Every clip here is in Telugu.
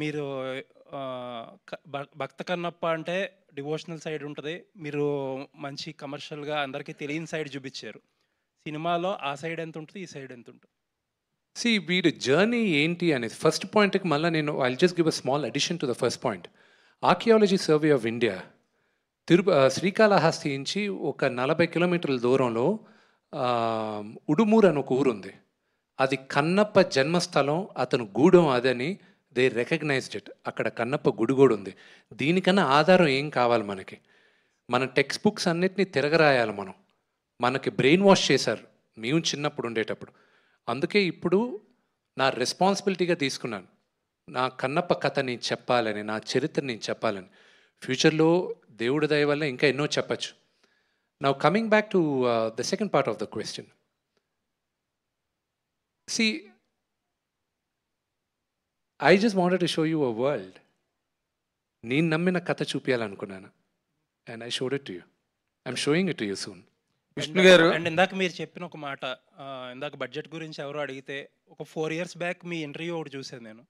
మీరు భక్త కన్నప్ప అంటే డివోషనల్ సైడ్ ఉంటుంది. మీరు మంచి కమర్షియల్గా అందరికీ తెలియని సైడ్ చూపించారు. సినిమాలో ఆ సైడ్ ఎంత ఉంటుంది, ఈ సైడ్ ఎంత ఉంటుంది? వీడి జర్నీ ఏంటి అనేది ఫస్ట్ పాయింట్కి మళ్ళీ నేను I just give a small addition to the first point. Archaeology survey of India Srikalahasti నుంచి ఒక 40 కిలోమీటర్ల దూరంలో ఉడుమూరు అని ఒక ఊరు ఉంది. అది కన్నప్ప జన్మస్థలం, అతను గూడెం అదని దే రికగ్నైజ్డ్ ఇట్. అక్కడ కన్నప్ప గుడి కూడా ఉంది. దీనికన్నా ఆధారం ఏం కావాలి మనకి? మన టెక్స్ట్ బుక్స్ అన్నిటినీ తిరగరాయాలి మనం. మనకి బ్రెయిన్ వాష్ చేశారు మేము చిన్నప్పుడు ఉండేటప్పుడు. అందుకే ఇప్పుడు నా రెస్పాన్సిబిలిటీగా తీసుకున్నాను, నా కన్నప్ప కథని చెప్పాలని, నా చరిత్రని చెప్పాలని. ఫ్యూచర్లో దేవుడి దయ వల్ల ఇంకా ఎన్నో చెప్పచ్చు. Now coming back to the second part of the question. I just wanted to show you a world. నేను నమ్మిన కథ చూపించాలనుకున్నాను and I showed it to you. I'm showing it to you soon. Vishnu గారు, అండ్ ఇందాక మీరు చెప్పిన ఒక మాట, ఇందాక బడ్జెట్ గురించి ఎవరో అడిగితే ఒక 4 years బ్యాక్ మీ ఇంటర్వ్యూ ఒకటి చూసాను నేను.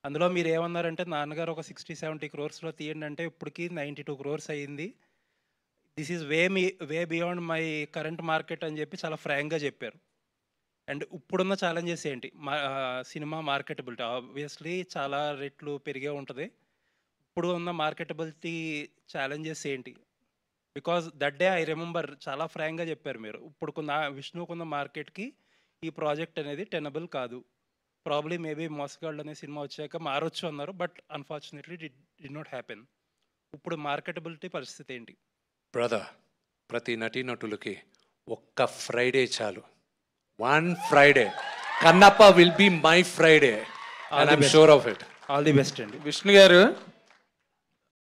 అందులో మీరు ఏమన్నారంటే, నాన్నగారు ఒక 60-70 crores తీయండి అంటే ఇప్పటికి 92 crores అయ్యింది. This is way beyond my current market అని చెప్పి చాలా ఫ్రాంక్గా చెప్పారు. అండ్ ఇప్పుడున్న ఛాలెంజెస్ ఏంటి? సినిమా మార్కెటబిలిటీ ఆబ్వియస్లీ చాలా రెట్లు పెరిగే ఉంటుంది. ఇప్పుడు ఉన్న మార్కెటబిలిటీ ఛాలెంజెస్ ఏంటి? Because that day I remember చాలా ఫ్రాంక్గా చెప్పారు మీరు. ఇప్పుడుకున్న విష్ణుకున్న మార్కెట్కి ఈ ప్రాజెక్ట్ అనేది టెనబుల్ కాదు. ప్రాబ్లీ మేబీ మోసగాళ్ళు అనే సినిమా వచ్చాక మారొచ్చు అన్నారు, but unfortunately did not happen. ఇప్పుడు మార్కెటబిలిటీ పరిస్థితి ఏంటి? బ్రదర్, ప్రతి నటీనటులకి ఒక్క ఫ్రైడే చాలు. 1 Friday. Kannappa will be my Friday. And I'm sure of it. All the best అండి. విష్ణు గారు,